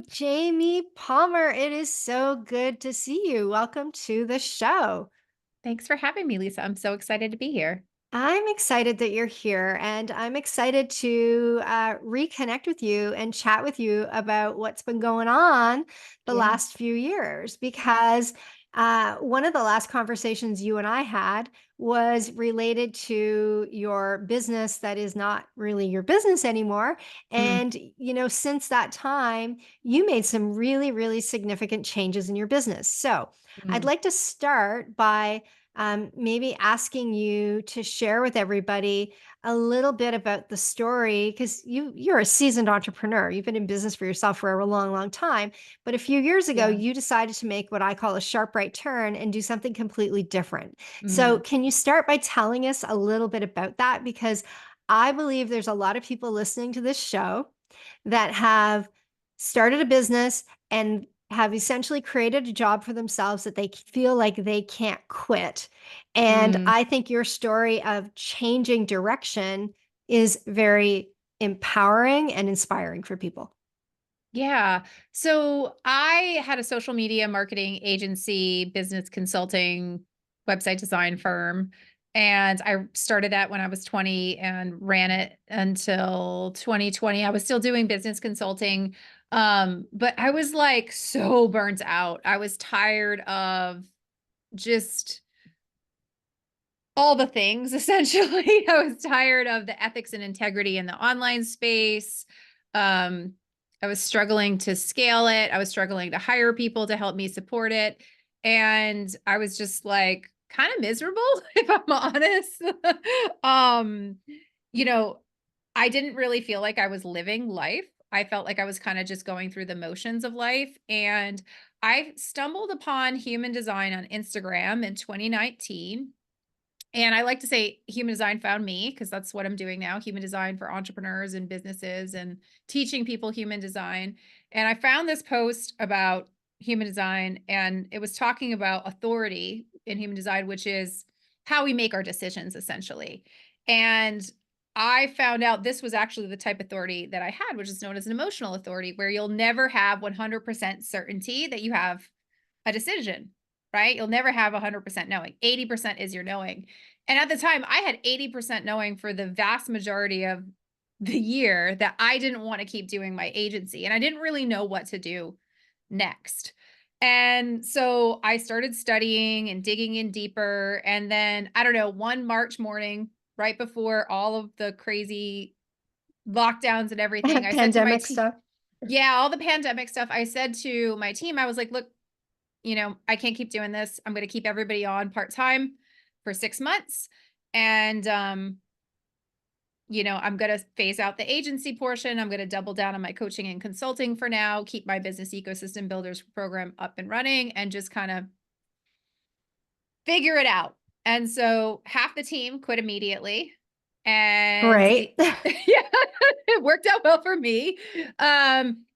Jamie Palmer. It is so good to see you. Welcome to the show. Thanks for having me, Lisa. I'm so excited to be here. I'm excited that you're here, and I'm excited to reconnect with you and chat with you about what's been going on the Yeah. last few years. Because one of the last conversations you and I had was related to your business that is not really your business anymore. Mm, And, since that time, you made some really, really significant changes in your business. So I'd mm, like to start by maybe asking you to share with everybody a little bit about the story because you're a seasoned entrepreneur. You've been in business for yourself for a long, long time. But a few years ago, yeah. you decided to make what I call a sharp right turn and do something completely different. So, Mhm. can you start by telling us a little bit about that? Because I believe there's a lot of people listening to this show that have started a business and have essentially created a job for themselves that they feel like they can't quit. And Mm, I think your story of changing direction is very empowering and inspiring for people. yeah. So I had a social media marketing agency, business consulting, website design firm. And I started that when I was 20 and ran it until 2020. I was still doing business consulting. But I was like so burnt out. I was tired of just all the things essentially. I was tired of the ethics and integrity in the online space. Um, I was struggling to scale it. I was struggling to hire people to help me support it. And I was just like kind of miserable, if I'm honest. um, you know, I didn't really feel like I was living life. I felt like I was kind of just going through the motions of life. And I stumbled upon human design on Instagram in 2019, and I like to say human design found me because that's what I'm doing now, human design for entrepreneurs and businesses and teaching people human design. And I found this post about human design, and it was talking about authority in human design, which is how we make our decisions essentially. And I found out this was actually the type of authority that I had, which is known as an emotional authority, where you'll never have 100% certainty that you have a decision, right? You'll never have 100% knowing. 80% is your knowing. And at the time, I had 80% knowing for the vast majority of the year that I didn't want to keep doing my agency. And I didn't really know what to do next. And so I started studying and digging in deeper. And then, I don't know, one March morning, right before all of the crazy lockdowns and everything, I said to my Pandemic team, stuff. yeah, all the pandemic stuff, I said to my team, I was like, look, I can't keep doing this. I'm going to keep everybody on part-time for 6 months. And I'm going to phase out the agency portion. I'm going to double down on my coaching and consulting for now, keep my business ecosystem builders program up and running, and just kind of figure it out. And so half the team quit immediately. And Right. the yeah, it worked out well for me.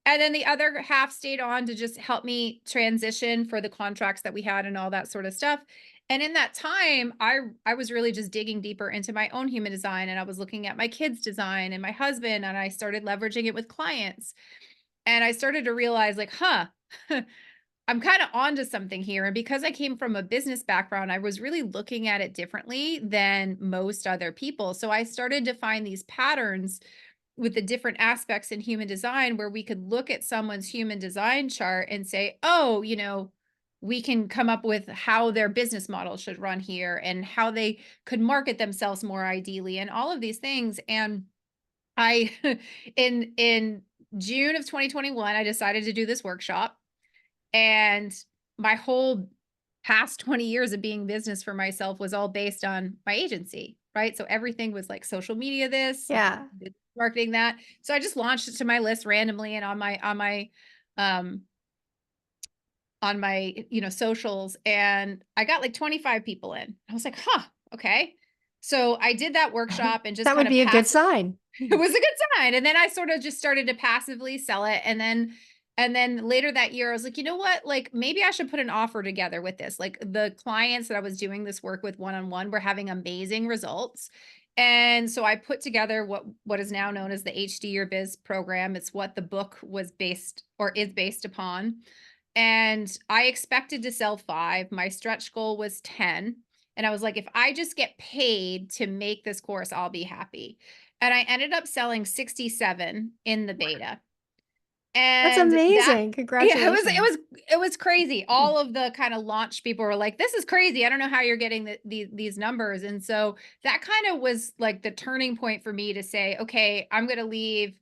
And then the other half stayed on to just help me transition for the contracts that we had and all that sort of stuff. And in that time, I was really just digging deeper into my own human design, and I was looking at my kids' design and my husband, and I started leveraging it with clients. And I started to realize like, huh, I'm kind of onto something here. And because I came from a business background, I was really looking at it differently than most other people. So I started to find these patterns with the different aspects in human design where we could look at someone's human design chart and say, oh, we can come up with how their business model should run here and how they could market themselves more ideally and all of these things. And I in June of 2021, I decided to do this workshop, and my whole past 20 years of being business for myself was all based on my agency, right? So everything was like social media this, Yeah. marketing that. So I just launched it to my list randomly and um on my socials, and I got like 25 people in. I was like, "Huh, okay." So I did that workshop and just That kind would of be a good pass sign. it was a good sign, and then I sort of just started to passively sell it, and then later that year, I was like, "You know what? Like, maybe I should put an offer together with this." Like, the clients that I was doing this work with one-on-one were having amazing results, And so I put together what is now known as the HD Your Biz program. It's what the book was based or is based upon. And I expected to sell 5. My stretch goal was 10. And I was like, if I just get paid to make this course, I'll be happy. And I ended up selling 67 in the beta. That's And that amazing. yeah, Congratulations. it was crazy. All of the kind of launch people were like, "This is crazy. I don't know how you're getting these numbers." And so that kind of was like the turning point for me to say, "Okay, I'm going to leave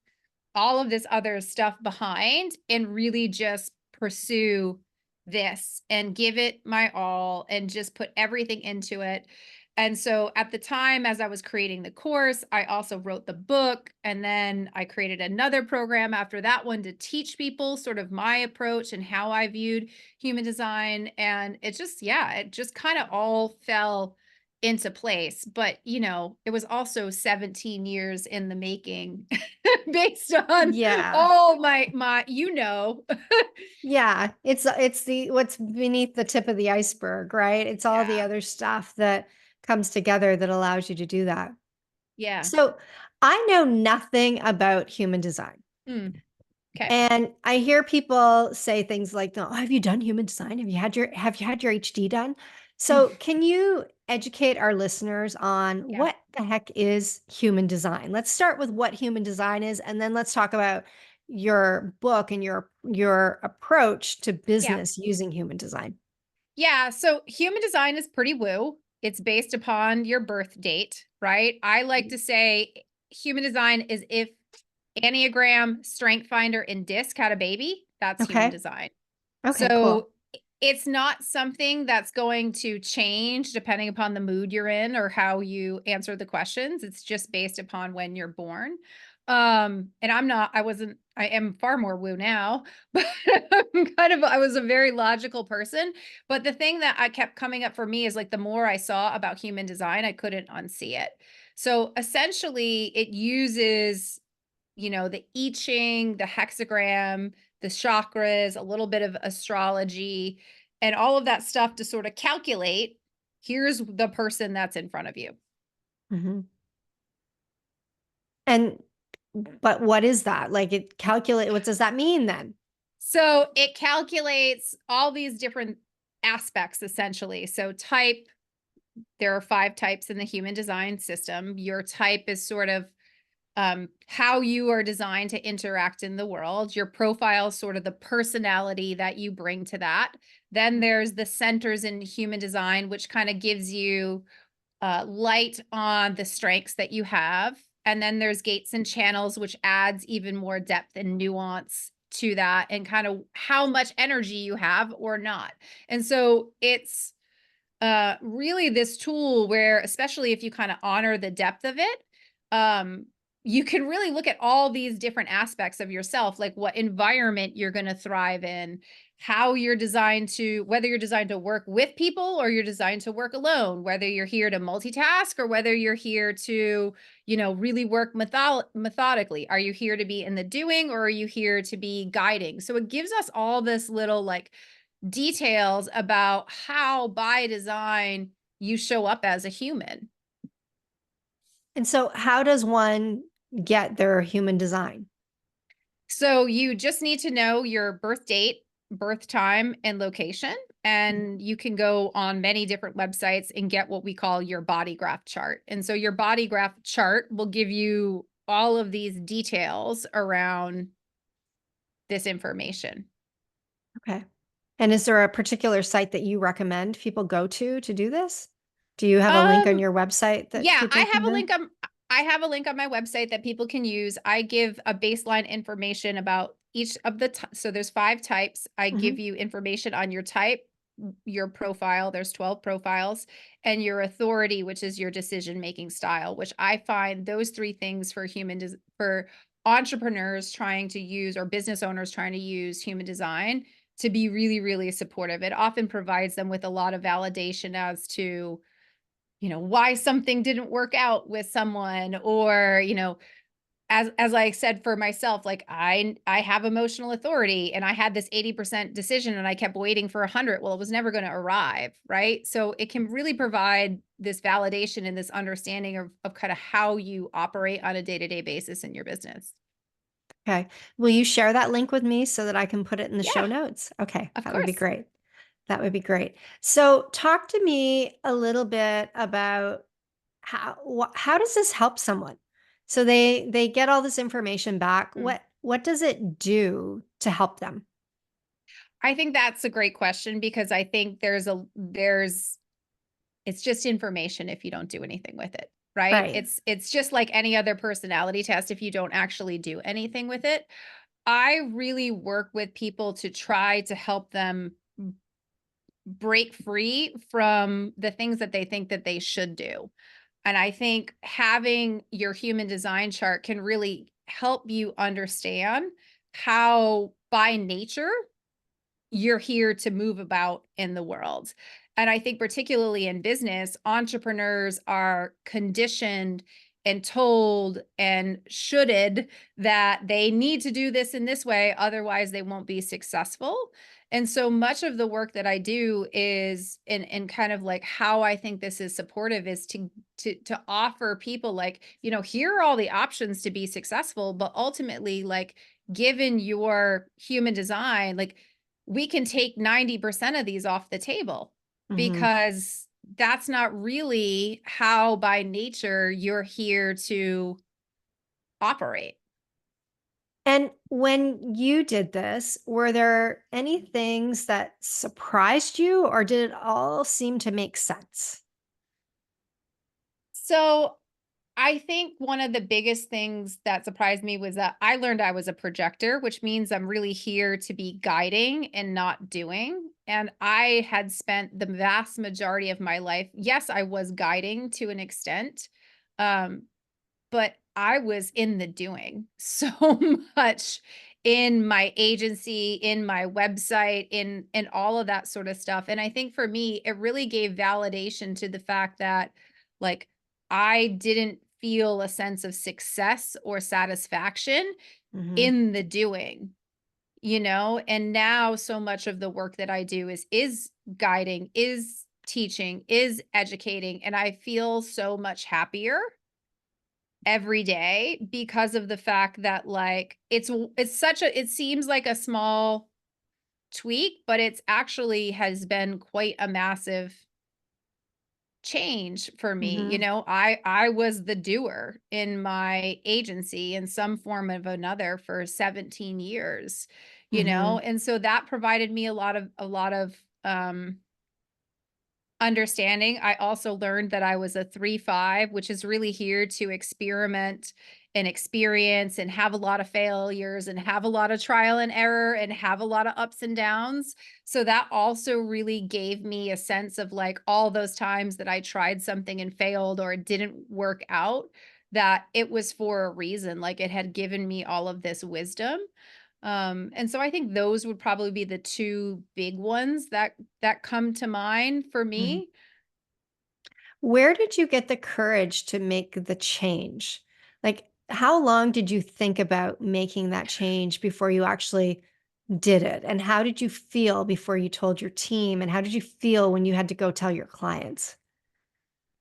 all of this other stuff behind and really just pursue this and give it my all and just put everything into it." And so at the time, as I was creating the course, I also wrote the book. And then I created another program after that one to teach people sort of my approach and how I viewed human design. And it just, yeah, it just kind of all fell into place. But, it was also 17 years in the making based on Yeah. all my. Yeah, it's the what's beneath the tip of the iceberg, right? It's all the Yeah. other stuff that comes together that allows you to do that. Yeah. So, I know nothing about human design. Mm, okay. And I hear people say things like, "Oh, have you done human design? Have you had your HD done?" So, can you educate our listeners on Yeah. what the heck is human design? Let's start with what human design is, and then let's talk about your book and your approach to Yeah. business using human design. Yeah, so human design is pretty woo. It's based upon your birth date, right? I like to say human design is if Enneagram, Strength Finder, and DISC had a baby, that's human Okay. design. Okay, cool. So it's not something that's going to change depending upon the mood you're in or how you answer the questions. It's just based upon when you're born. And I am far more woo now, but I was a very logical person. But the thing that I kept coming up for me is like the more I saw about human design, I couldn't unsee it. So essentially, it uses the I Ching, the hexagram, the chakras, a little bit of astrology, and all of that stuff to sort of calculate, here's the person that's in front of you. Mhm. And but what is that? Like it calculate what does that mean then? So it calculates all these different aspects essentially. So type, there are 5 types in the human design system. Your type is sort of how you are designed to interact in the world. Your profile, sort of the personality that you bring to that. Then there's the centers in human design, which kind of gives you light on the strengths that you have. And then there's gates and channels, which adds even more depth and nuance to that and kind of how much energy you have or not. And so it's really this tool where, especially if you kind of honor the depth of it, um, you can really look at all these different aspects of yourself, like what environment you're going to thrive in, how you're designed to, whether you're designed to work with people or you're designed to work alone, whether you're here to multitask or whether you're here to, really work methodically. Are you here to be in the doing or are you here to be guiding? So it gives us all this little like details about how by design you show up as a human. And so how does one get their human design? So you just need to know your birth date, birth time, and location. And you can go on many different websites and get what we call your body graph chart. And so your body graph chart will give you all of these details around this information. Okay. And is there a particular site that you recommend people go to do this? Do you have a link on Um, your website that Yeah, people can do? I have a link on my website that people can use. I give a baseline information about each of so there's 5 types. I give Mhm. you information on your type, your profile, there's 12 profiles, and your authority, which is your decision-making style, which I find those 3 things for for entrepreneurs trying to use or business owners trying to use human design to be really, really supportive. It often provides them with a lot of validation as to why something didn't work out with someone or, as I said for myself, like I have emotional authority and I had this 80% decision and I kept waiting for 100. Well, it was never going to arrive, right? So it can really provide this validation and this understanding of kind of how you operate on a day-to-day basis in your business. Okay. Will you share that link with me so that I can put it in the show Yeah, notes? Okay, of that would be course. great. That would be great. So, talk to me a little bit about how does this help someone? So they get all this information back. Mm. What does it do to help them? I think that's a great question because I think there's it's just information if you don't do anything with it, right? Right. It's just like any other personality test if you don't actually do anything with it. I really work with people to try to help them break free from the things that they think that they should do. And I think having your human design chart can really help you understand how by nature you're here to move about in the world. And I think, particularly in business, entrepreneurs are conditioned and told and shoulded that they need to do this in this way, otherwise, they won't be successful. And so much of the work that I do is in kind of like how I think this is supportive is to offer people like, here are all the options to be successful, but ultimately, like given your human design, like we can take 90% of these off the table Mhm. because that's not really how by nature you're here to operate. And when you did this, were there any things that surprised you or did it all seem to make sense? So I think one of the biggest things that surprised me was that I learned I was a projector, which means I'm really here to be guiding and not doing. And I had spent the vast majority of my life, yes, I was guiding to an extent. Um, But I was in the doing so much in my agency, in my website, in all of that sort of stuff, and I think for me, it really gave validation to the fact that, like, I didn't feel a sense of success or satisfaction Mhm. in the doing, and now so much of the work that I do is guiding, is teaching, is educating, and I feel so much happier every day because of the fact that, like, it's such a it seems like a small tweak, but it's actually has been quite a massive change for me. Mhm. I was the doer in my agency in some form of another for 17 years, Mhm. and so that provided me a lot of understanding. I also learned that I was a 3-5, which is really here to experiment and experience and have a lot of failures and have a lot of trial and error and have a lot of ups and downs. So that also really gave me a sense of like all those times that I tried something and failed or it didn't work out, that it was for a reason. Like it had given me all of this wisdom. And so I think those would probably be the two big ones that come to mind for Mhm. me. Where did you get the courage to make the change? Like, how long did you think about making that change before you actually did it? And how did you feel before you told your team? And how did you feel when you had to go tell your clients?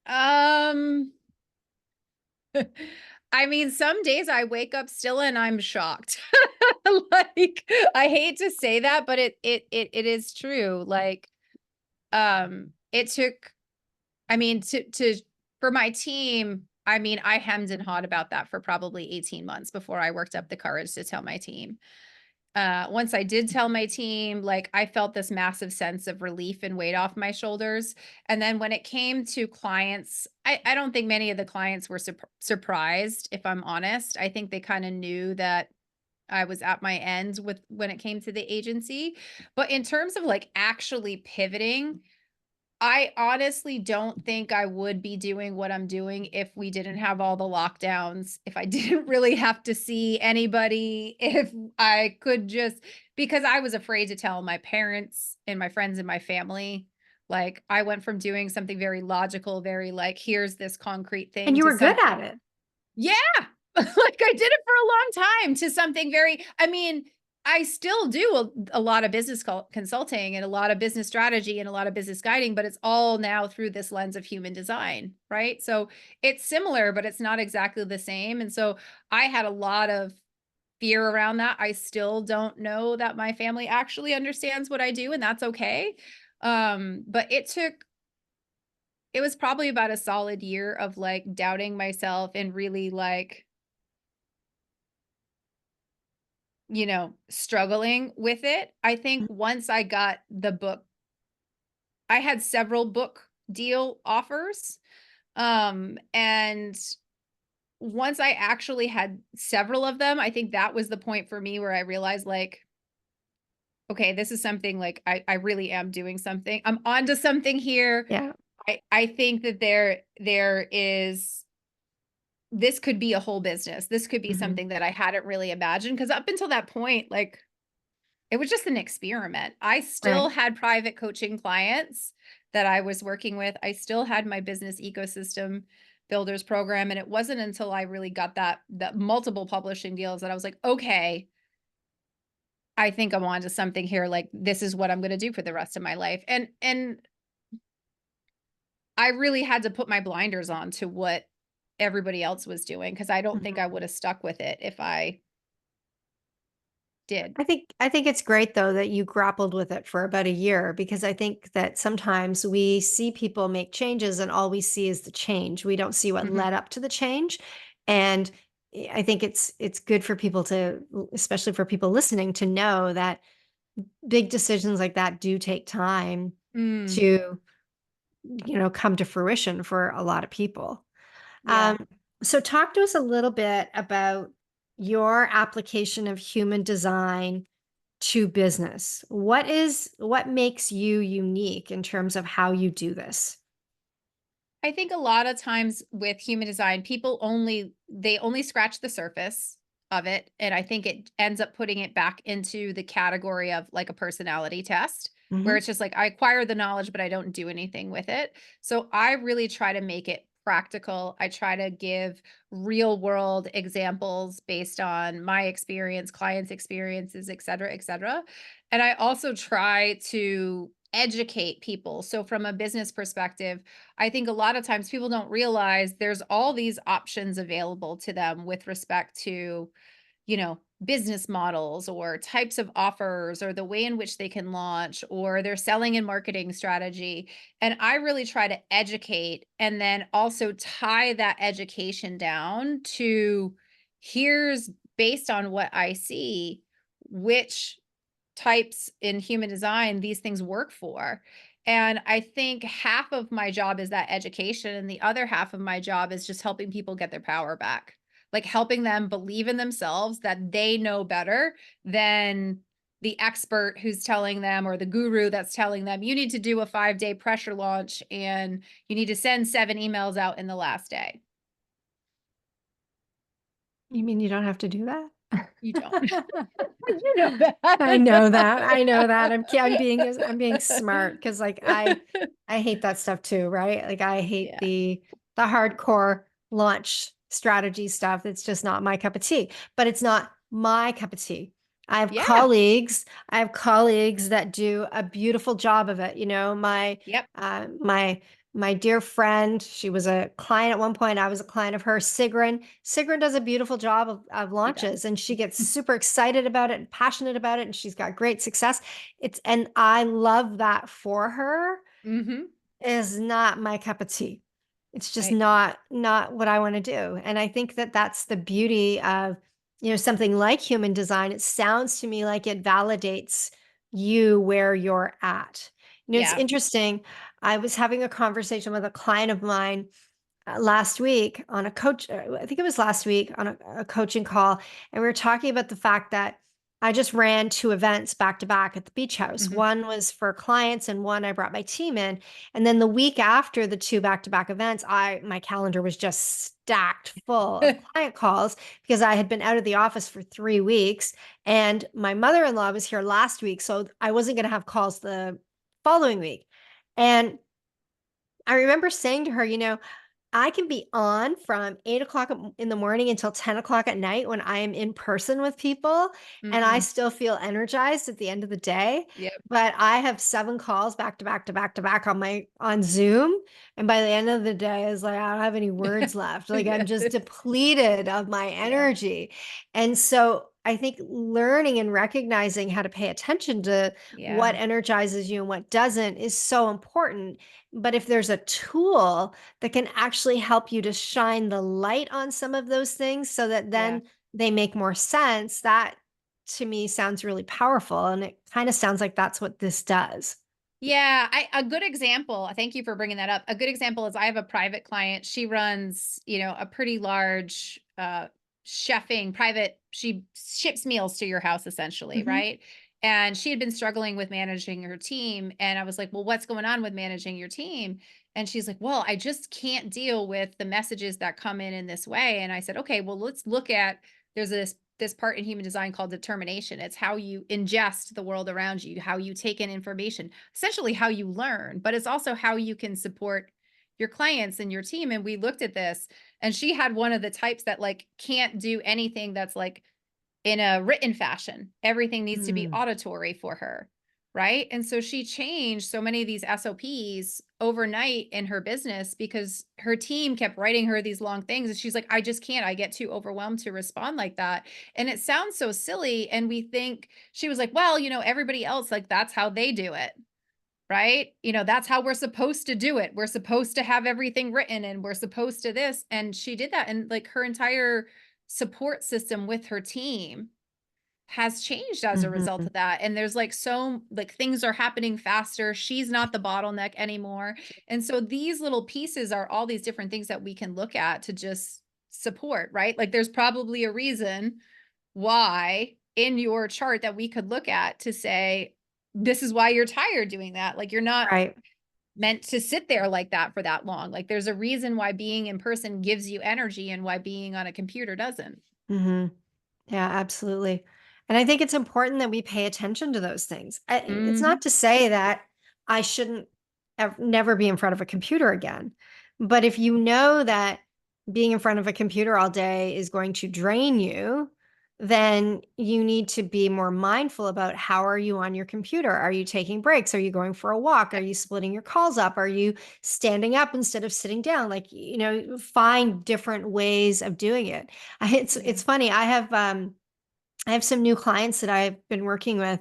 Um, I mean, some days I wake up still and I'm shocked. Like, I hate to say that, but it is true. Like, it took I mean, to for my team, I mean, I hemmed and hawed about that for probably 18 months before I worked up the courage to tell my team. Once I did tell my team, like, I felt this massive sense of relief and weight off my shoulders, and then when it came to clients, I don't think many of the clients were surprised, if I'm honest. I think they kinda knew that I was at my end with when it came to the agency, but in terms of, like, actually pivoting, I honestly don't think I would be doing what I'm doing if we didn't have all the lockdowns, if I didn't really have to see anybody, if I could just because I was afraid to tell my parents and my friends and my family. Like, I went from doing something very logical, very like, here's this concrete And thing you to were good some at it. yeah. Like I did it for a long time to something very, I mean, I still do a lot of business consulting and a lot of business strategy and a lot of business guiding, but it's all now through this lens of human design, right? So it's similar, but it's not exactly the same. And so I had a lot of fear around that. I still don't know that my family actually understands what I do, and that's okay. But it was probably about a solid year of like doubting myself and really like, struggling with it. I think once I got the book, I had several book deal offers. And once I actually had several of them, I think that was the point for me where I realized like, okay, this is something like I really am doing something. I'm onto something here. Yeah. I think that there is, this could be a whole business. This could be Mhm. something that I hadn't really imagined because up until that point, like it was just an experiment. I still Right. had private coaching clients that I was working with. I still had my business ecosystem builders program. And it wasn't until I really got that multiple publishing deals that I was like, okay, I think I'm onto something here. Like this is what I'm gonna do for the rest of my life. And I really had to put my blinders on to what everybody else was doing because I don't think I Mhm. would have stuck with it if I did. I think it's great though that you grappled with it for about a year because I think that sometimes we see people make changes and all we see is the change. We don't see what Mhm. led up to the change. And I think it's good for people to, especially for people listening, to know that big decisions like that do take time Mm, to, come to fruition for a lot of people. yeah. Um, so talk to us a little bit about your application of human design to business. What makes you unique in terms of how you do this? I think a lot of times with human design, people only scratch the surface of it. And I think it ends up putting it back into the category of like a personality test, where Mhm. it's just like I acquire the knowledge, but I don't do anything with it. So I really try to make it practical. I try to give real world examples based on my experience, clients' experiences, et cetera, et cetera. And I also try to educate people. So from a business perspective, I think a lot of times people don't realize there's all these options available to them with respect to, business models or types of offers or the way in which they can launch or their selling and marketing strategy. And I really try to educate and then also tie that education down to here's based on what I see, which types in human design these things work for. And I think half of my job is that education, and the other half of my job is just helping people get their power back. Like helping them believe in themselves that they know better than the expert who's telling them or the guru that's telling them you need to do a 5-day pressure launch and you need to send 7 emails out in the last day. You mean you don't have to do that? You don't. You know that. I know that. I know that. I'm being smart because like I hate that stuff too, right? Like I hate Yeah. the hardcore launch strategy stuff. It's just not my cup of tea. But it's not my cup of tea. Yeah. I have colleagues that do a beautiful job of it. My Yep. my dear friend, she was a client at one point. I was a client of hers, Sigrun. Sigrun does a beautiful job of She does. launches and she gets super excited about it and passionate about it. And she's got great success. And I love that for her. Mhm. Is not my cup of tea. It's just Right. not what I want to do. And I think that that's the beauty of, something like human design. It sounds to me like it validates you where you're at. It's Yeah. interesting. I was having a conversation with a client of mine last week on a coach, I think it was last week on a coaching call. And we were talking about the fact that I just ran two events back to back at the beach house. Mhm. One was for clients and one I brought my team in. And then the week after the two back to back events, my calendar was just stacked full of client calls because I had been out of the office for 3 weeks and my mother-in-law was here last week. So I wasn't going to have calls the following week. And I remember saying to her, I can be on from 8 o'clock in the morning until 10 o'clock at night when I am in person with people, and I Mm, still feel energized at the end of the day. yep. But I have 7 calls back to back to back to back on Zoom. And by the end of the day, it's like I don't have any words left. Like I'm Yeah. just depleted of my Yeah. energy. And so I think learning and recognizing how to pay attention to what Yeah. energizes you and what doesn't is so important. But if there's a tool that can actually help you to shine the light on some of those things so that Yeah. then they make more sense, that to me sounds really powerful. And it kind of sounds like that's what this does. Yeah, a good example, thank you for bringing that up. A good example is I have a private client. She runs, a pretty large chefing private, she ships meals to your house essentially, Mhm. right? And she had been struggling with managing her team. And I was like, well, what's going on with managing your team? And she's like, well, I just can't deal with the messages that come in this way. And I said, okay, well, let's look at, there's this part in human design called determination. It's how you ingest the world around you, how you take in information, essentially how you learn, but it's also how you can support your clients and your team. And we looked at this, and she had one of the types that like can't do anything that's like in a written fashion. Everything needs to be Mm. auditory for her. Right. And so she changed so many of these SOPs overnight in her business because her team kept writing her these long things. And she's like, I just can't. I get too overwhelmed to respond like that. And it sounds so silly. And we think, she was like, well, everybody else, like, that's how they do it. Right. That's how we're supposed to do it. We're supposed to have everything written and we're supposed to this. And she did that. And like her entire support system with her team has changed as a result Mhm. of that, and there's, like, things are happening faster, she's not the bottleneck anymore, and so these little pieces are all these different things that we can look at to just support, right? Like, there's probably a reason why in your chart that we could look at to say, "This is why you're tired doing that," like, you're not Right. meant to sit there like that for that long, like, there's a reason why being in person gives you energy and why being on a computer doesn't. Mhm. Yeah, absolutely. And I think it's important that we pay attention to those things. It's not Mhm. to say that I shouldn't never be in front of a computer again. But if you know that being in front of a computer all day is going to drain you, then you need to be more mindful about how are you on your computer? Are you taking breaks? Are you going for a walk? Are Yep. you splitting your calls up? Are you standing up instead of sitting down? Like, find different ways of doing it. Yeah. It's funny. I have some new clients that I've been working with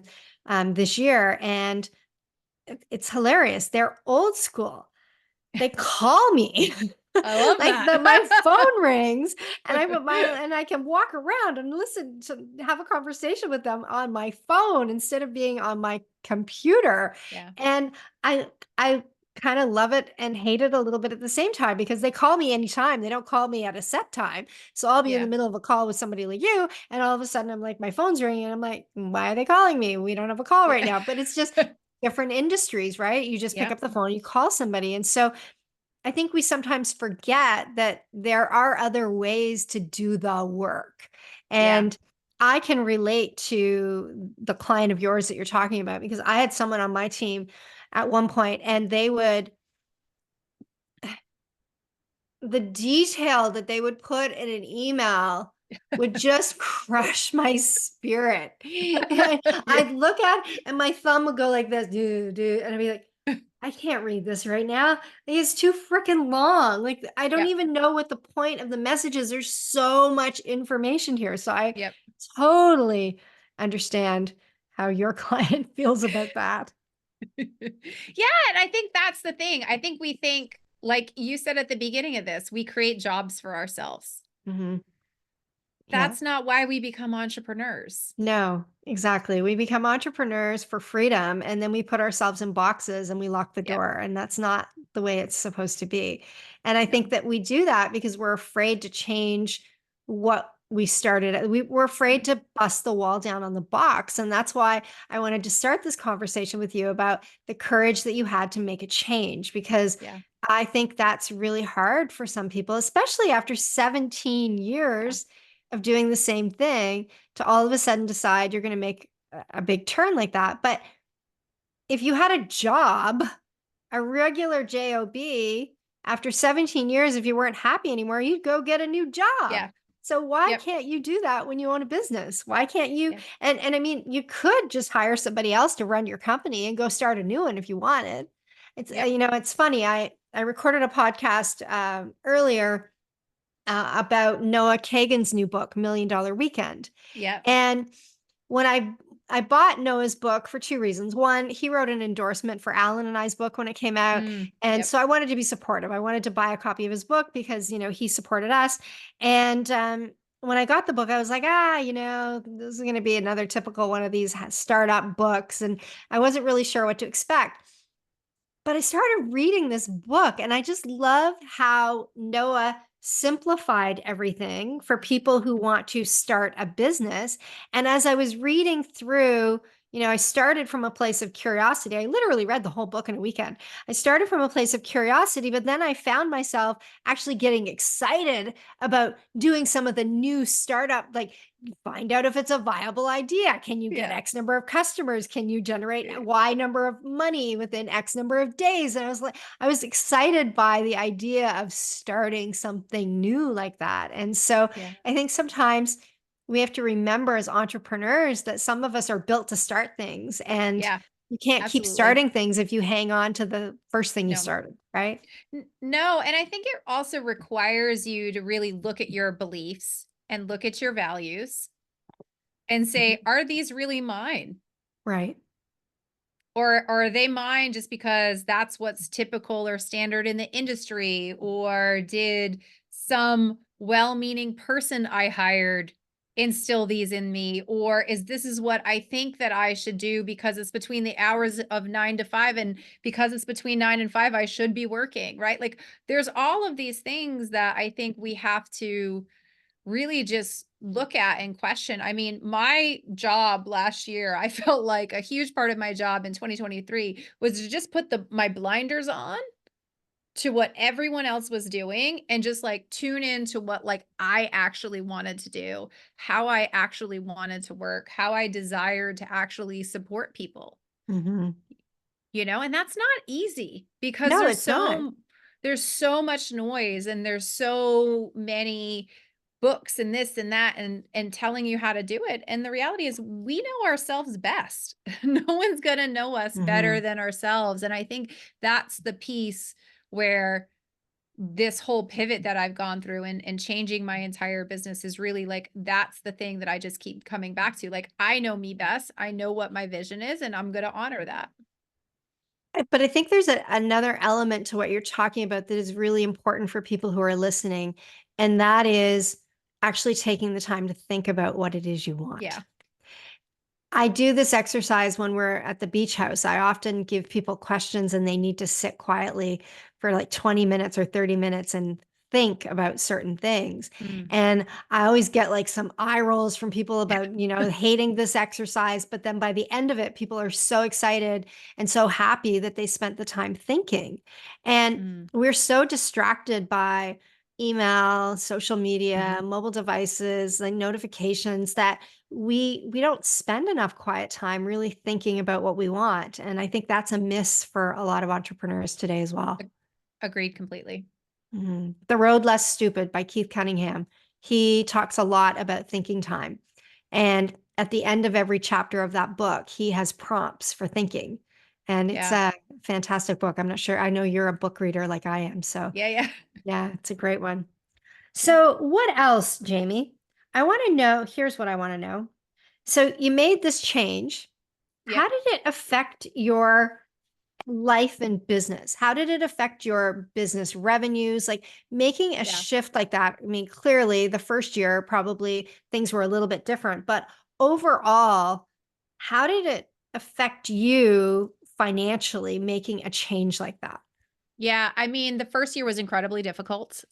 this year, and it's hilarious. They're old school. They call me. I love Like that. my phone rings and I can walk around and listen to have a conversation with them on my phone instead of being on my computer. Yeah. And I kind of love it and hate it a little bit at the same time because they call me anytime. They don't call me at a set time. So I'll be in the Yeah. middle of a call with somebody like you, and all of a sudden I'm like, my phone's ringing, and I'm like, why are they calling me? We don't have a call right Yeah. now. But it's just different industries, right? You just pick Yep. up the phone, you call somebody. And so I think we sometimes forget that there are other ways to do the work. Yeah. And I can relate to the client of yours that you're talking about because I had someone on my team at one point and the detail that they would put in an email would just crush my spirit. And Yeah. I'd look at and my thumb would go like this, dude, dude, and I'd be like, I can't read this right now. Like, it's too freaking long. Like I don't Yep. even know what the point of the message is. There's so much information here. So I Yep. totally understand how your client feels about that. Yeah, and I think that's the thing. I think we think, like you said at the beginning of this, we create jobs for ourselves. Mhm. Yeah. That's not why we become entrepreneurs. No, exactly. We become entrepreneurs for freedom and then we put ourselves in boxes and we lock the Yep. door. And that's not the way it's supposed to be. And I think No. that we do that because we're afraid to change what we started. We're afraid Mhm. to bust the wall down on the box. And that's why I wanted to start this conversation with you about the courage that you had to make a change, because Yeah. I think that's really hard for some people, especially after 17 Yeah. years of doing the same thing, to all of a sudden decide you're going to make a big turn like that. But if you had a job, a regular job, After 17 years, if you weren't happy anymore, you'd go get a new job. Yeah. So why Yep. can't you do that when you own a business? Why can't you? Yeah. And I mean, you could just hire somebody else to run your company and go start a new one if you wanted. It's Yep. it's funny. I recorded a podcast earlier about Noah Kagan's new book, Million Dollar Weekend, Yep. and when I bought Noah's book for two reasons. One, he wrote an endorsement for Alan and I's book when it came out. And Yep. so I wanted to be supportive. I wanted to buy a copy of his book because, he supported us. And when I got the book, I was like, this is going to be another typical one of these startup books. And I wasn't really sure what to expect. But I started reading this book and I just love how Noah simplified everything for people who want to start a business. And as I was reading through, I started from a place of curiosity. I literally read the whole book in a weekend. I started from a place of curiosity, but then I found myself actually getting excited about doing some of the new startup, like find out if it's a viable idea. Can you get Yeah. X number of customers? Can you generate Y number of money within X number of days? And I was excited by the idea of starting something new like that. And so Yeah. I think sometimes we have to remember as entrepreneurs that some of us are built to start things and Yeah. you can't keep Absolutely. starting things if you hang on to the first thing you No. started, right? No, and I think it also requires you to really look at your beliefs and look at your values and say, Mhm. are these really mine? Right. Or are they mine just because that's what's typical or standard in the industry? Or did some well-meaning person I hired instill these in me? Or this is what I think that I should do because it's between the hours of 9 to 5, and because it's between 9 and 5, I should be working, right? Like there's all of these things that I think we have to really just look at and question. I mean, my job last year, I felt like a huge part of my job in 2023 was to just put my blinders on to what everyone else was doing and just like tune into what like I actually wanted to do, how I actually wanted to work, how I desired to actually support people. Mhm. And that's not easy because No, it's not. there's so much noise and there's so many books and this and that and telling you how to do it. And the reality is we know ourselves best. No one's going to know us better Mhm. than ourselves. And I think that's the piece where this whole pivot that I've gone through and changing my entire business is really like that's the thing that I just keep coming back to. Like I know me best. I know what my vision is and I'm going to honor that. But I think there's another element to what you're talking about that is really important for people who are listening, and that is actually taking the time to think about what it is you want. Yeah. I do this exercise when we're at the beach house. I often give people questions and they need to sit quietly for like 20 minutes or 30 minutes and think about certain things. Mm. And I always get like some eye rolls from people about, hating this exercise. But then by the end of it, people are so excited and so happy that they spent the time thinking. And Mm. we're so distracted by email, social media, Mhm. mobile devices, like notifications that we don't spend enough quiet time really thinking about what we want. And I think that's a miss for a lot of entrepreneurs today as well. Agreed completely. The Road Less Stupid by Keith Cunningham. He talks a lot about thinking time. And at the end of every chapter of that book, he has prompts for thinking. And it's Yeah. a fantastic book. I'm not sure. I know you're a book reader like I am. So, Yeah, yeah. yeah, it's a great one. Yeah. So, what else, Jamie? I want to know. Here's what I want to know. So, you made this change. How Yep. did it affect your life and business? How did it affect your business revenues? Like making a Yeah. shift like that. I mean, clearly the first year, probably things were a little bit different, but overall, how did it affect you financially making a change like that? Yeah, I mean, the first year was incredibly difficult,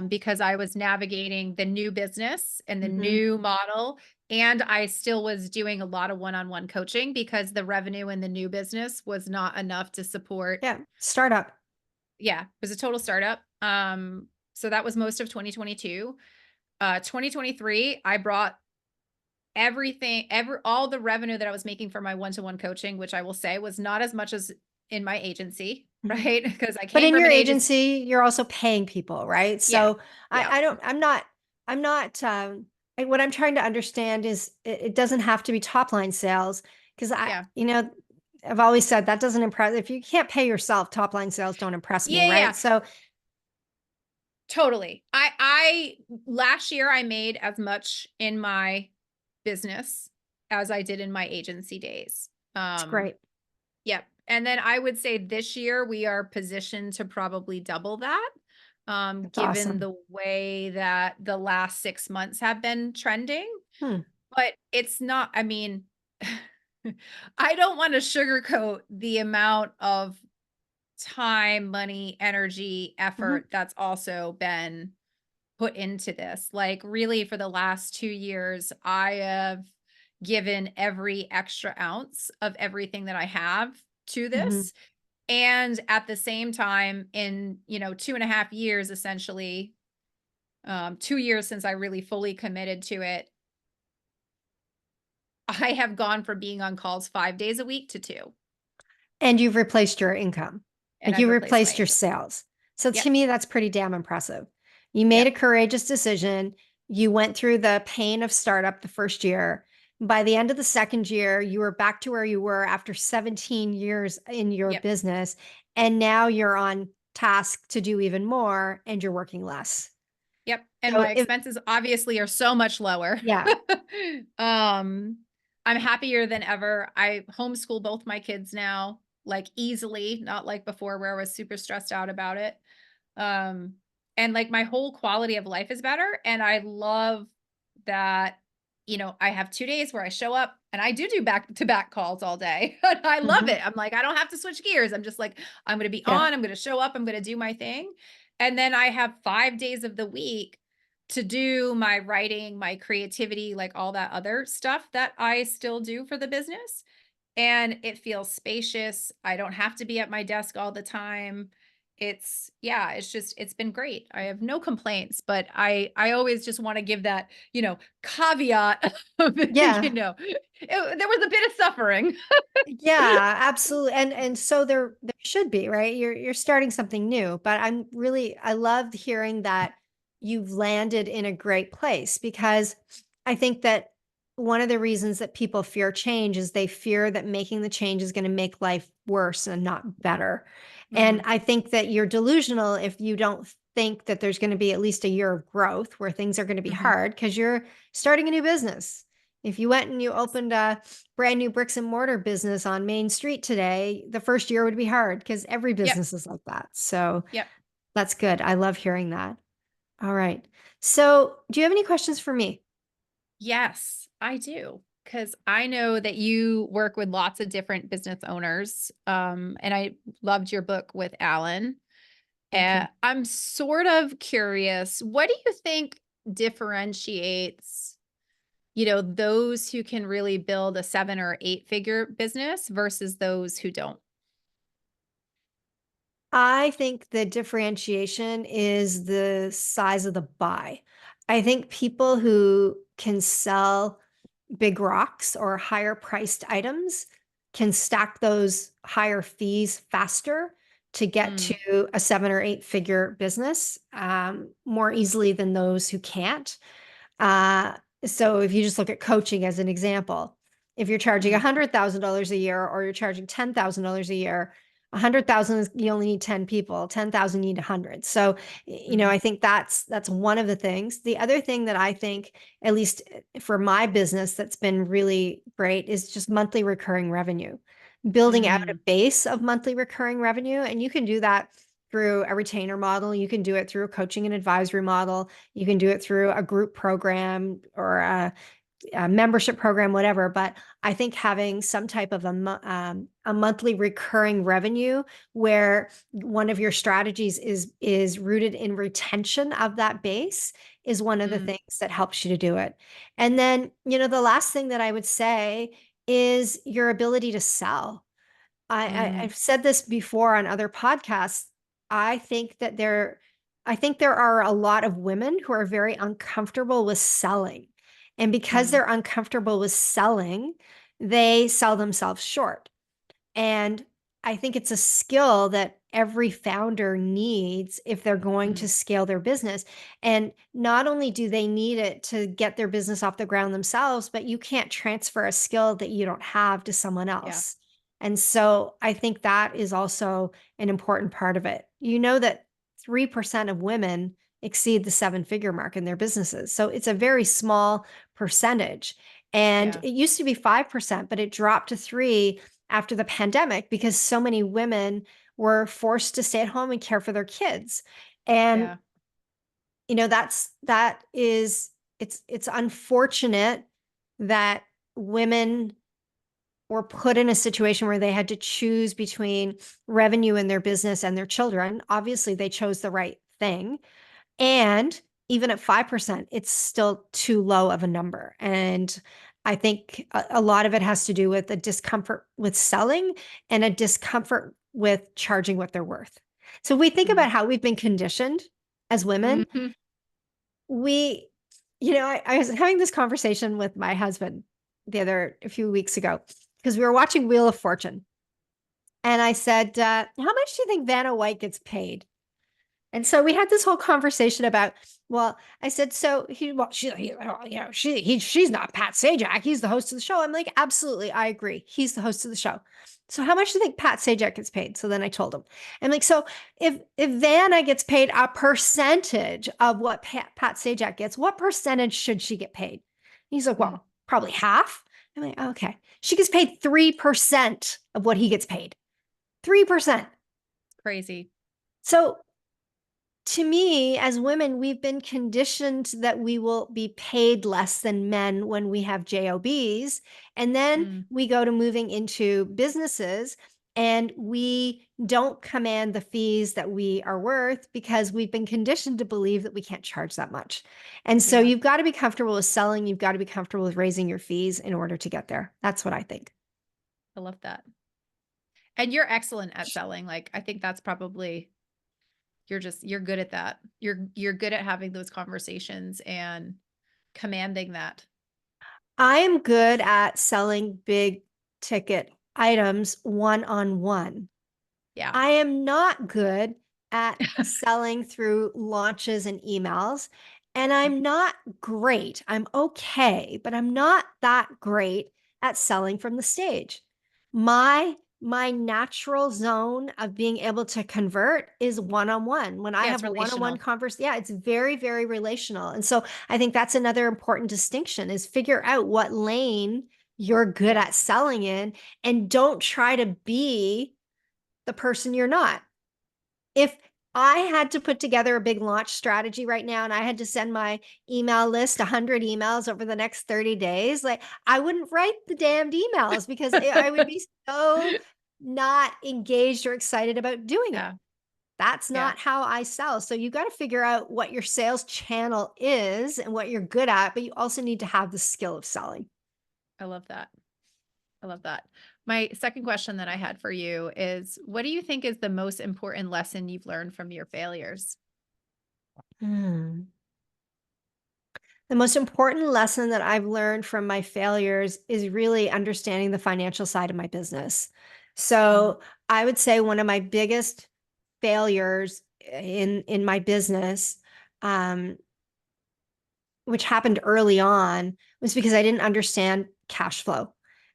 because I was navigating the new business and the Hmm. new model, and I still was doing a lot of one-on-one coaching because the revenue in the new business was not enough to support. Yeah. Startup. Yeah, it was a total startup. So that was most of 2022. 2023, I brought everything, all the revenue that I was making for my one-to-one coaching, which I will say was not as much as in my agency, Mhm. right? Because I But came in from your an agency. agency, you're also paying people, right? Yeah. So Yeah. I don't, I'm not, what I'm trying to understand is it doesn't have to be top line sales because Yeah. I've always said that doesn't impress. If you can't pay yourself, top line sales don't impress me, Yeah. right? Yeah. So, Totally. I last year I made as much in my business as I did in my agency days. it's Um, great. yep. And then I would say this year we are positioned to probably double that. That's Given awesome. the way that the last 6 months have been trending. Hmm. But it's not, I mean, I don't want to sugarcoat the amount of time, money, energy, Mhm. effort that's also been put into this. Like, really, for the last 2 years, I have given every extra ounce of everything that I have to Mhm. this. And at the same time, in 2.5 years, essentially, 2 years since I really fully committed to it, I have gone from being on calls 5 days a week to two, And you've replaced your income. and Like I've you replaced my replaced your income. sales. So to Yep. me, that's pretty damn impressive. You made a Yep. courageous decision. You went through the pain of startup the first year. By the end of the second year, you were back to where you were after 17 years in your Yep. business. And now you're on task to do even more and you're working less. Yep, and So my if, expenses obviously are so much lower. yeah. Um, I'm happier than ever. I homeschool both my kids now, like, easily, not like before where I was super stressed out about it. Um, and, like, my whole quality of life is better, and I love that, I have 2 days where I show up and I do back-to-back calls all day, and I love Mhm. it. I'm like, I don't have to switch gears. I'm just like, I'm gonna be Yeah. on, I'm gonna show up, I'm gonna do my thing, and then I have 5 days of the week to do my writing, my creativity, like, all that other stuff that I still do for the business, and it feels spacious. I don't have to be at my desk all the time. It's been great. I have no complaints, but I always just want to give that, caveat of, Yeah. there was a bit of suffering. Yeah, absolutely. And so there should be, right? You're starting something new, but I loved hearing that you've landed in a great place because I think that one of the reasons that people fear change is they fear that making the change is going to make life worse and not better. And Mhm. I think that you're delusional if you don't think that there's going to be at least a year of growth where things are going to be Mhm. hard because you're starting a new business. If you went and you opened a brand new bricks and mortar business on Main Street today, the first year would be hard because every Yep. business is like that. So Yep. that's good. I love hearing that. All right. So, do you have any questions for me? Yes, I do. Because I know that you work with lots of different business owners. And I loved your book with Alan. Thank you. I'm sort of curious, what do you think differentiates, those who can really build a 7 or 8-figure business versus those who don't? I think the differentiation is the size of the buy. I think people who can sell big rocks or higher priced items can stack those higher fees faster to get Mm, to a 7 or 8 figure business more easily than those who can't. Uh, so if you just look at coaching as an example, if you're charging mm, $100,000 a year or you're charging $10,000 a year, 100,000 is you only need 10 people, 10,000 need 100. So, mm, I think that's one of the things. The other thing that I think, at least for my business, that's been really great is just monthly recurring revenue, building out a mm, base of monthly recurring revenue. And you can do that through a retainer model. You can do it through a coaching and advisory model. You can do it through a group program or a membership program, whatever. But I think having some type of a monthly recurring revenue where one of your strategies is rooted in retention of that base is one of the mm, things that helps you to do it. And then, the last thing that I would say is your ability to sell. mm, I've said this before on other podcasts. I think that I think there are a lot of women who are very uncomfortable with selling. And because mm, they're uncomfortable with selling, they sell themselves short. And I think it's a skill that every founder needs if they're going Mm, to scale their business. And not only do they need it to get their business off the ground themselves, but you can't transfer a skill that you don't have to someone yeah. else. And so I think that is also an important part of it. You know that 3% of women exceed the seven-figure mark in their businesses. So it's a very small percentage. And Yeah. it used to be 5%, but it dropped to 3 after the pandemic because so many women were forced to stay at home and care for their kids. And Yeah. that is it's unfortunate that women were put in a situation where they had to choose between revenue in their business and their children. Obviously, they chose the right thing. And even at 5%, it's still too low of a number. And I think a lot of it has to do with a discomfort with selling and a discomfort with charging what they're worth. So we think Mm. about how we've been conditioned as women. Mhm. We, I was having this conversation with my husband a few weeks ago because we were watching Wheel of Fortune. And I said, how much do you think Vanna White gets paid? And so we had this whole conversation about, well, I said, so she's not Pat Sajak. He's the host of the show. I'm like, absolutely, I agree. He's the host of the show. So how much do you think Pat Sajak gets paid? So then I told him, I'm like, so if Vanna gets paid a percentage of what Pat Sajak gets, what percentage should she get paid? He's like, Mm. well, probably half. I'm like, okay. She gets paid 3% of what he gets paid. 3%. Crazy. So to me, as women, we've been conditioned that we will be paid less than men when we have JOBs. And then Mm. we go to moving into businesses and we don't command the fees that we are worth because we've been conditioned to believe that we can't charge that much. And so Yeah. you've got to be comfortable with selling. You've got to be comfortable with raising your fees in order to get there. That's what I think. I love that. And you're excellent at selling. Like, I think that's probably you're good at that. You're good at having those conversations and commanding that. I am good at selling big ticket items one on one. Yeah. I am not good at selling through launches and emails. And I'm not great. I'm okay, but I'm not that great at selling from the stage. My natural zone of being able to convert is one-on-one. When I Yeah, it's have a one-on-one relational. conversation, yeah, it's very, very relational. And so I think that's another important distinction is figure out what lane you're good Yeah. at selling in and don't try to be the person you're not. If I had to put together a big launch strategy right now and I had to send my email list 100 emails over the next 30 days, like I wouldn't write the damned emails because I would be so not engaged or excited about doing it. Yeah. That's Yeah. not how I sell. So you got to figure out what your sales channel is and what you're good at, but you also need to have the skill of selling. I love that. I love that. My second question that I had for you is what do you think is the most important lesson you've learned from your failures? Hmm. The most important lesson that I've learned from my failures is really understanding the financial side of my business. Mm. So I would say one of my biggest failures in my business, um, which happened early on, was because I didn't understand cash flow.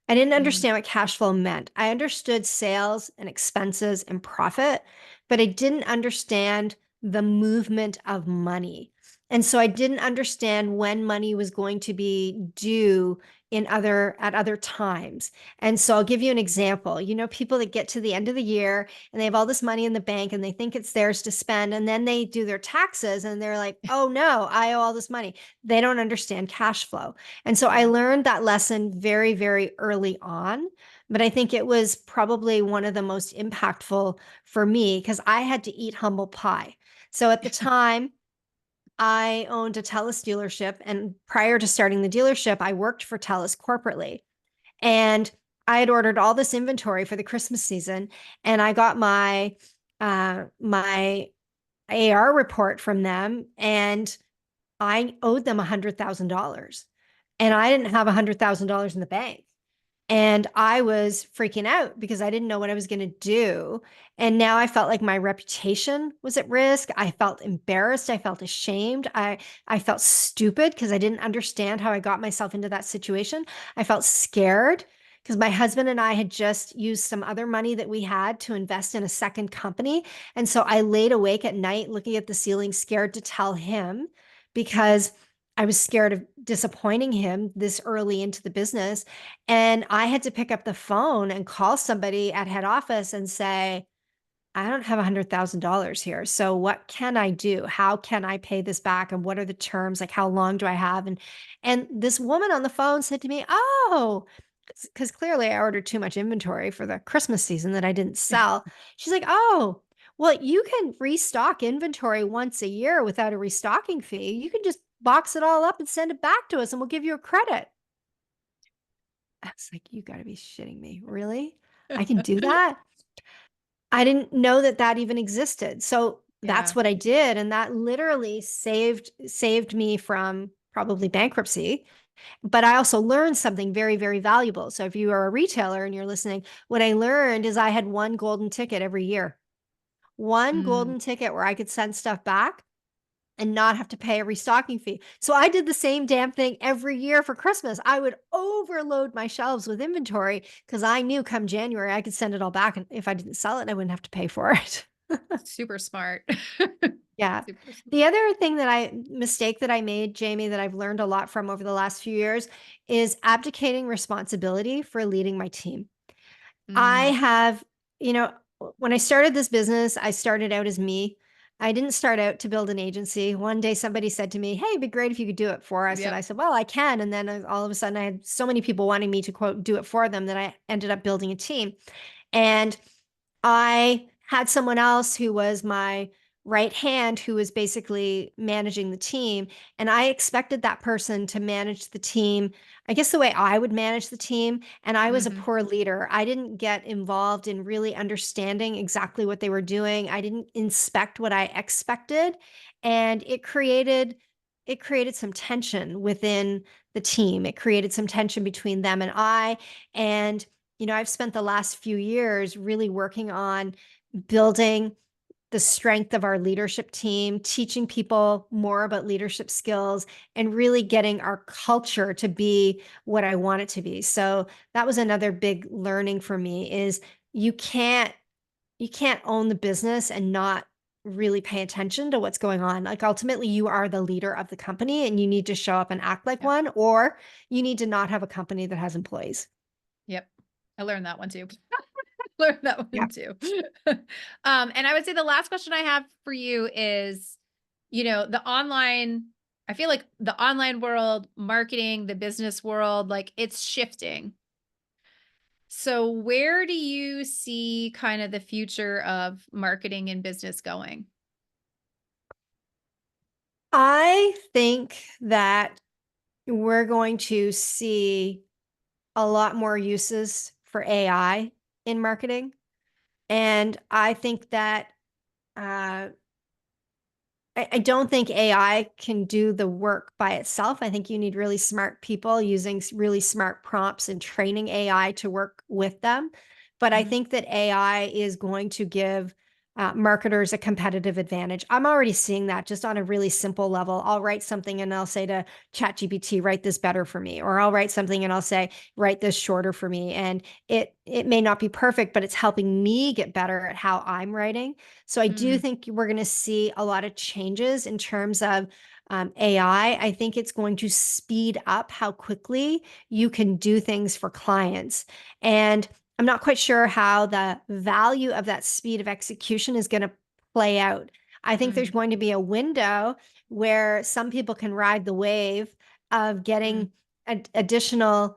I didn't Mm. understand what cash flow meant. I understood sales and expenses and profit, but I didn't understand the movement of money. And so I didn't understand when money was going to be due at other times. And so I'll give you an example. People that get to the end of the year and they have all this money in the bank and they think it's theirs to spend and then they do their taxes and they're like, "Oh no, I owe all this money." They don't understand cash flow. And so I Yeah. learned that lesson very, very early on. But I think it was probably one of the most impactful for me because I had to eat humble pie. So at the time, I owned a TELUS dealership. And prior to starting the dealership, I worked for TELUS corporately. And I had ordered all this inventory for the Christmas season. And I got my AR report from them. And I owed them $100,000 and I didn't have $100,000 in the bank. And I was freaking out because I didn't know what I was going to do. And now I felt like my reputation was at risk. I felt embarrassed. I felt ashamed. I felt stupid because I didn't understand how I got myself into that situation. I felt scared because my husband and I had just used some other money that we had to invest in a second company. And so I laid awake at night looking at the ceiling, scared to tell him because I was scared of disappointing him this early into the business. And I had to pick up the phone and call somebody at head office and say, I don't have $100,000 here. So what can I do? How can I pay this back? And what are the terms? Like, how long do I have? And this woman on the phone said to me, "Oh, because clearly I ordered too much inventory for the Christmas season that I didn't sell." She's like, "Oh, well, you can restock inventory once a year without a restocking fee. You can just box it all up and send it back to us, and we'll give you a credit." I was like, "You got to be shitting me. Really? I can do that?" I didn't know that that even existed. So that's Yeah. what I did. And that literally saved me from probably bankruptcy. But I also learned something very, very valuable. So if you are a retailer and you're listening, what I learned is I had one golden ticket every year, one Mm. golden ticket where I could send stuff back and not have to pay a restocking fee. So I did the same damn thing every year for Christmas. I would overload my shelves with inventory because I knew come January I could send it all back. And if I didn't sell it, I wouldn't have to pay for it. Super smart. Yeah. Super smart. The other mistake that I made, Jamie, that I've learned a lot from over the last few years is abdicating responsibility for leading my team. I Mm. have, you know, when I started this business, I started out as me. I didn't start out to build an agency. One day somebody said to me, "Hey, it'd be great if you could do it for us." And I Yep. said, "Well, I can." And then all of a sudden I had so many people wanting me to quote, do it for them that I ended up building a team. And I had someone else who was my right hand who was basically managing the team. And I expected that person to manage the team, I guess, the way I would manage the team. And I was a Mhm. poor leader. I didn't get involved in really understanding exactly what they were doing. I didn't inspect what I expected. And it created some tension within the team. It created some tension between them and I. And I've spent the last few years really working on building the strength of our leadership team, teaching people more about leadership skills, and really getting our culture to be what I want it to be. So that was another big learning for me is you can't you can't own the business and not really pay attention to what's going on. Like ultimately you are the leader of the company and you need to show up and act like Yep. one, or you need to not have a company that has employees. Yep. I learned that one too. Learned that Yeah. one too. And I would say the last question I have for you is, the online, I feel like the online world, marketing, the business world, like it's shifting. So where do you see kind of the future of marketing and business going? I think that we're going to see a lot more uses for AI in marketing. And I think that uh, I don't think AI can do the work by itself. I think you need really smart people using really smart prompts and training AI to work with them. But I Mhm. think that AI is going to give marketers a competitive advantage. I'm already seeing that just on a really simple level. I'll write something and I'll say to ChatGPT, write this better for me, or I'll write something and I'll say, write this shorter for me. And it may not be perfect, but it's helping me get better at how I'm writing. So I do Mm. think we're going to see a lot of changes in terms of AI. I think it's going to speed up how quickly you can do things for clients. And I'm not quite sure how the value of that speed of execution is going to play out. I think there's Mm. going to be a window where some people can ride the wave of Mm. getting additional,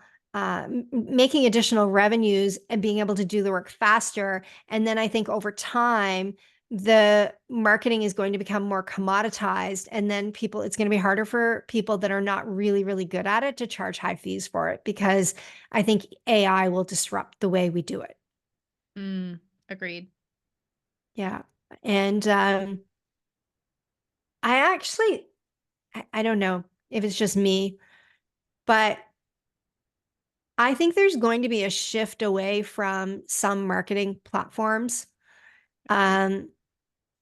making additional revenues and being able to do the work faster. And then I think over time, the marketing is going to become more commoditized. And then it's going to be harder for people that are not really, really good at it to charge high fees for it because I think AI will disrupt the way we do it. Mm. Agreed. Yeah. And I actually, I don't know if it's just me, but I think there's going to be a shift away from some marketing platforms. Agreed. Um,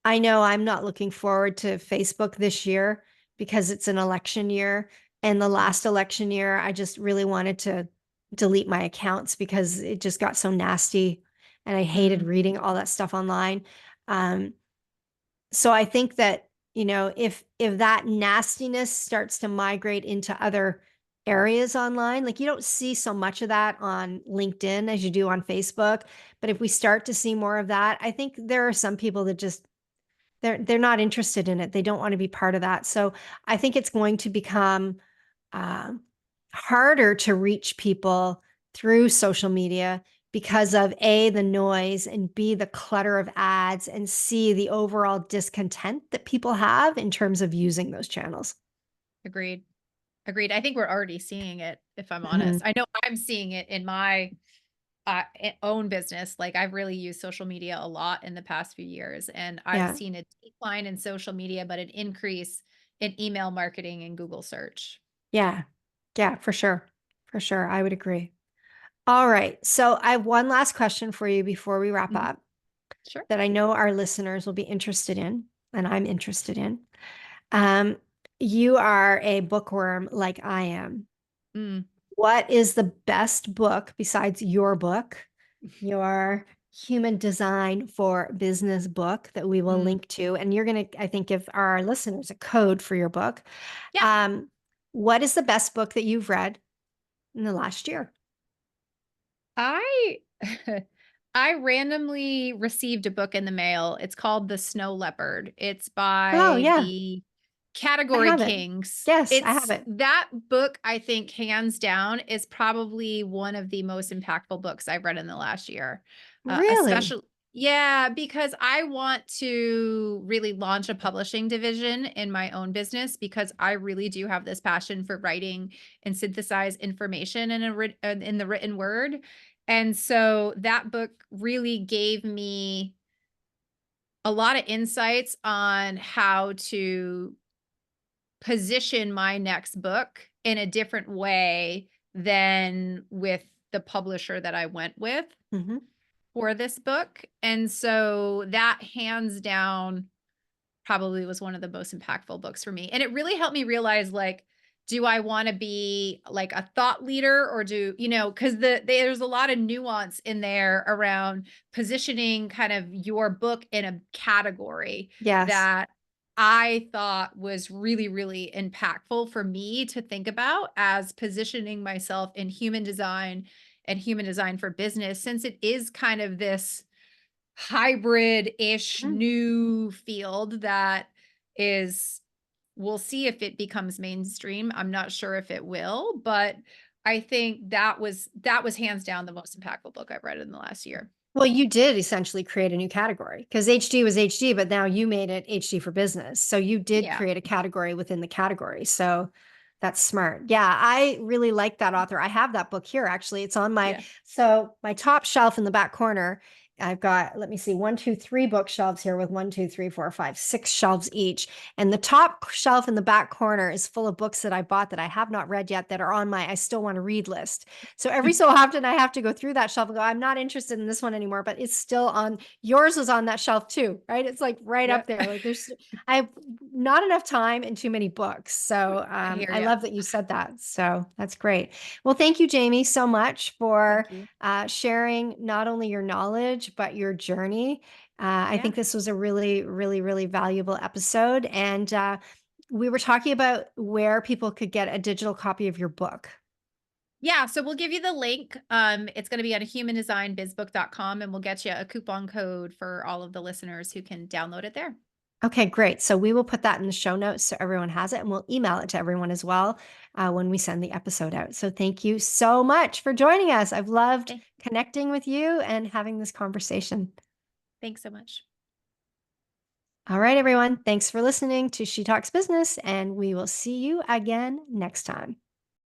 I know I'm not looking forward to Facebook this year because it's an election year. And the Mm, last election year, I just really wanted to delete my accounts because it just got so nasty and I hated mm, reading all that stuff online. Um, so I think that, if that nastiness starts to migrate into other areas online, like you don't see so much of that on LinkedIn as you do on Facebook, but if we start to see more of that, I think there are some people that just they're not interested in it. They don't want to be part of that. So I think it's going to become um, harder to reach people through social media because of A, the noise, and B, the clutter of ads, and C, the overall discontent that people have in terms of using those channels. agreed. Agreed. I think we're already seeing it, if I'm Mhm. honest. I know I'm seeing it in my own business. Like I've really used social media a lot in the past few years, and I've Yeah. seen a decline in social media, but an increase in email marketing and Google search. Yeah. Yeah, for sure. For sure. I would agree. All right. So I have one last question for you before we wrap Mhm. up Sure. that I know our listeners will be interested in, and I'm interested in. Um, you are a bookworm like I am. Mm, What is the best book besides your book, your human design for business book that we will mm. link to? And you're going to, I think, give our listeners a code for your book. Yeah. Um, what is the best book that you've read in the last year? I I randomly received a book in the mail. It's called The Snow Leopard. It's Oh, by yeah, the I Category have it. Kings. Yes, I have It's it. that book, I think, hands down, is probably one of the most impactful books I've read in the last year. Really? Especially, yeah, because I want to really launch a publishing division in my own business because I really do have this passion for writing and synthesize information in the written word. And so that book really gave me a lot of insights on how to position my next book in a different way than with the publisher that I went with Hmm. for this book. And so that hands down probably was one of the most impactful books for me. And it really helped me realize, like, do I want to be like a thought leader or because there's a lot of nuance in there around positioning kind of your book in a category Yes. that I thought was really, really impactful for me to think about as positioning myself in human design and human design for business, since it is kind of this hybrid-ish Mhm. new field that is we'll see if it becomes mainstream. I'm not sure if it will, but I think that was hands down the most impactful book I've read in the last year. Well, you did essentially create a new category because HD was HD, but now you made it HD for business. So you did Yeah. create a category within the category. So that's smart. Yeah, I really like that author. I have that book here actually. It's on Yeah. my top shelf in the back corner. I've got, let me see, one, two, three bookshelves here with one, two, three, four, five, six shelves each. And the top shelf in the back corner is full of books that I bought that I have not read yet that are on my I still want to read list. So every so often I have to go through that shelf and go, I'm not interested in this one anymore, but it's still on. Yours was on that shelf too, right? It's like right Yeah. up there. Like I have not enough time and too many books. So I hear I you. love that you said that. So that's great. Well, thank you, Jamie, so much for Thank you. sharing not only your knowledge, but your journey. I Yeah. think this was a really, really, really valuable episode. And we were talking about where people could get a digital copy of your book. Yeah, so we'll give you the link. It's going to be at humandesignbizbook.com, and we'll get you a coupon code for all of the listeners who can download it there. Okay, great. So we will put that in the show notes so everyone has it, and we'll email it to everyone as well when we send the episode out. So thank you so much for joining us. I've loved Okay. connecting with you and having this conversation. Thanks so much. All right, everyone. Thanks for listening to She Talks Business, and we will see you again next time.